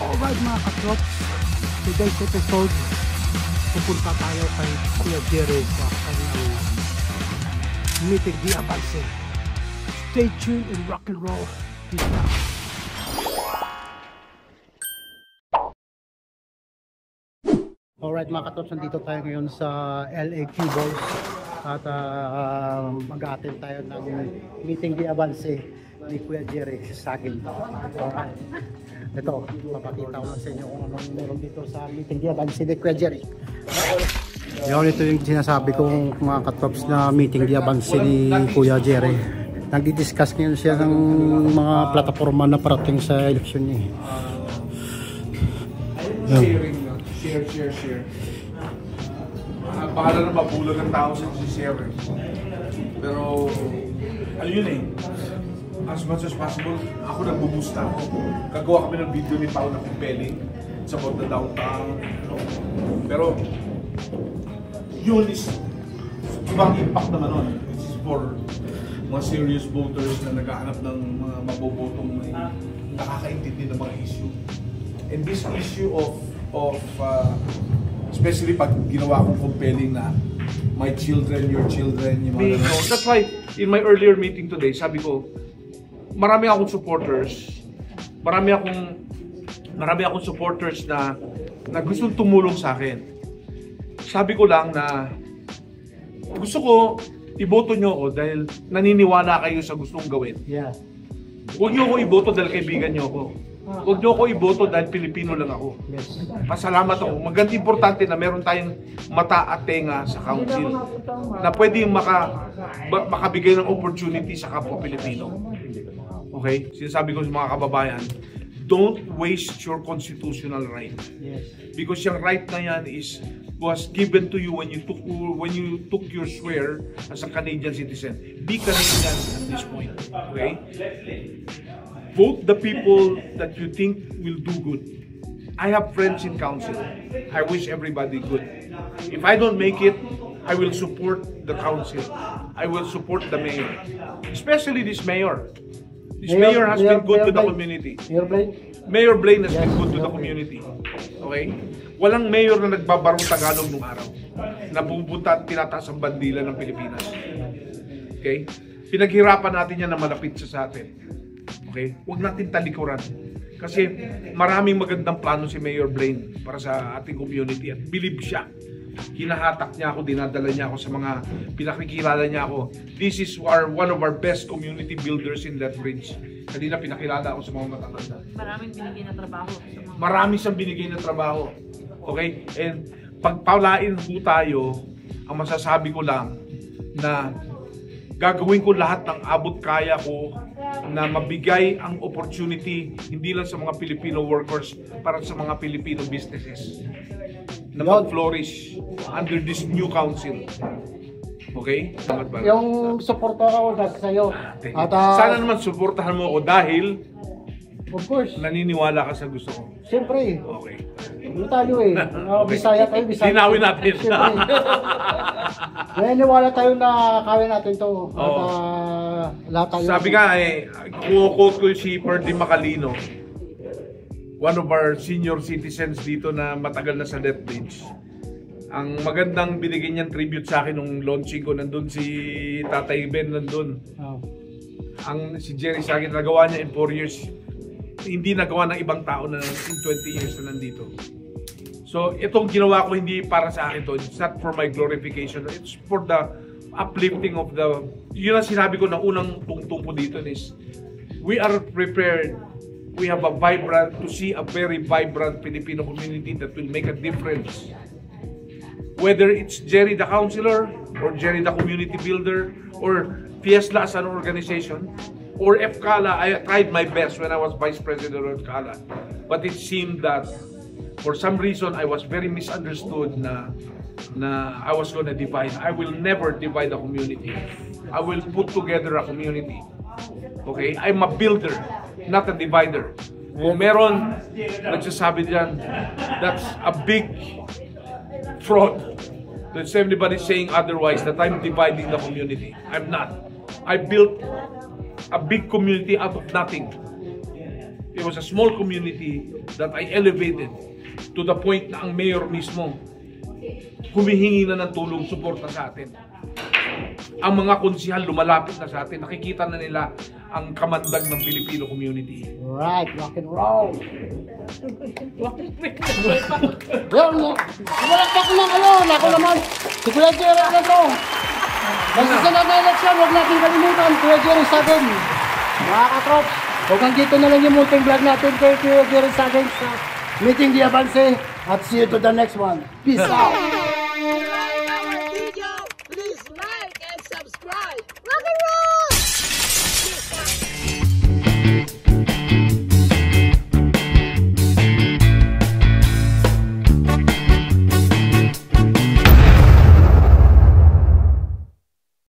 Alright mga katrops, today's episode, pupunta tayo kay Kuya Jerry sa kanyang meeting di Avance. Stay tuned and rock and roll. Peace out. Alright mga katrops, nandito tayo ngayon sa LA Balls at mag-attend tayo ng meeting di Avance ni Kuya Jerry sa akin. Ito, papakita ko lang sa inyo kung anong meron dito sa meeting di Avance ni Kuya Jerry. Yan, ito yung sinasabi kong mga katrops na meeting di Avance ni Kuya Jerry. Nagdi-discuss ngayon siya ng mga plataforma na parating sa eleksyon niya. Share. Bahala na mabulag ang tao sa share. Pero, ano yun eh, as much as possible, ako nagbubusta ako. Gagawa kami ng video ni Pao na compelling. It's about the downtown. Pero, yun is, ibang impact naman nun. This is for mga serious voters na naghahanap ng mga mabobotong nakakaintindi ng mga issue. And this issue of especially pag ginawa kong compelling na my children, your children, yung mga that's why in my earlier meeting today, sabi ko, marami akong supporters na gustong tumulong sa akin. Sabi ko lang na gusto ko iboto nyo ako dahil naniniwala kayo sa gustong gawin. Yeah. Huwag nyo ako iboto dahil kaibigan nyo ako. Huwag nyo ako iboto dahil Pilipino lang ako. Yes. Pasalamat ako. Maganda importante na meron tayong mata at tenga sa council na pwedeng makabigay ng opportunity sa kapwa Pilipino. Okay? Sinasabi ko sa mga kababayan, don't waste your constitutional right. Yes. Because yung right na yan was given to you when you took your swear as a Canadian citizen. Be Canadian at this point. Okay? Vote the people that you think will do good. I have friends in council. I wish everybody good. If I don't make it, I will support the council. I will support the mayor. Especially this mayor. This mayor has been good to the community. Mayor Blaine has been good to the community. Okay? Walang mayor na nagbabarong Tagalog nung araw. Na pupunta at tinataas ang bandila ng Pilipinas. Okay? Pinaghirapan natin yan na malapit sa atin. Okay? Huwag natin talikuran. Kasi maraming magandang plano si Mayor Blaine para sa ating community at believe siya. Hinahatak niya ako, dinadala niya ako sa mga pinakikilala niya ako. This is one of our best community builders in that bridge. Kanina pinakilala ako sa mga matatanda. Maraming binigay na trabaho. Marami siyang binigay na trabaho. Okay? And pagpaulain po tayo, ang masasabi ko lang na gagawin ko lahat ng abot kaya ko na mabigay ang opportunity hindi lang sa mga Filipino workers para sa mga Filipino businesses na mag-flourish under this new council. Okay? Yung suporta ko nasa sa'yo. At, sana naman suportahan mo ako dahil of course, naniniwala ka sa gusto ko. Siyempre. Okay. Ano tayo eh? Bisaya tayo, Bisaya. Linawin natin. Naniniwala tayo na kaya natin to. At lahat tayo. Sabi nga eh, quote ko si Perdy Macalino, one of our senior citizens dito na matagal na sa Death Bridge. Ang magandang binigay niyang tribute sa akin nung launching ko, nandun si Tatay Ben nandun. Ang si Jerry sa akin, nagawa niya in 4 years. Hindi nagawa ng ibang tao na in 20 years na nandito. So, itong ginawa ko hindi para sa akin to. It's not for my glorification. It's for the uplifting of the... Yun ang sinabi ko na unang tungtong ko dito is, we are prepared. We have a to see a very vibrant Filipino community that will make a difference. Whether it's Jerry the Councilor, or Jerry the Community Builder, or Fiesla as an organization, or FCALA. I tried my best when I was Vice President of FCALA. But it seemed that for some reason I was very misunderstood na I was going to divide. I will never divide the community. I will put together a community. Okay? I'm a builder, not a divider. Kung meron nagsasabi diyan, that's a big fraud. There's everybody saying otherwise that I'm dividing the community. I'm not. I built a big community out of nothing. It was a small community that I elevated to the point na ang mayor mismo humihingi na ng tulong, suporta sa atin. Ang mga konsihal lumalapit na sa atin, nakikita na nila ang kamandag ng Filipino community. Right, rock and roll. Well, walakpak ng ako naman. Si Kuya Jerry na to. Basta sa election, huwag natin kalimutan, Kuya Jerry Sagin. Mga katrops, hanggang dito na lang yung munting vlog natin kay Kuya Jerry Sagin sa Meeting the Avance. At see you to the next one. Peace out.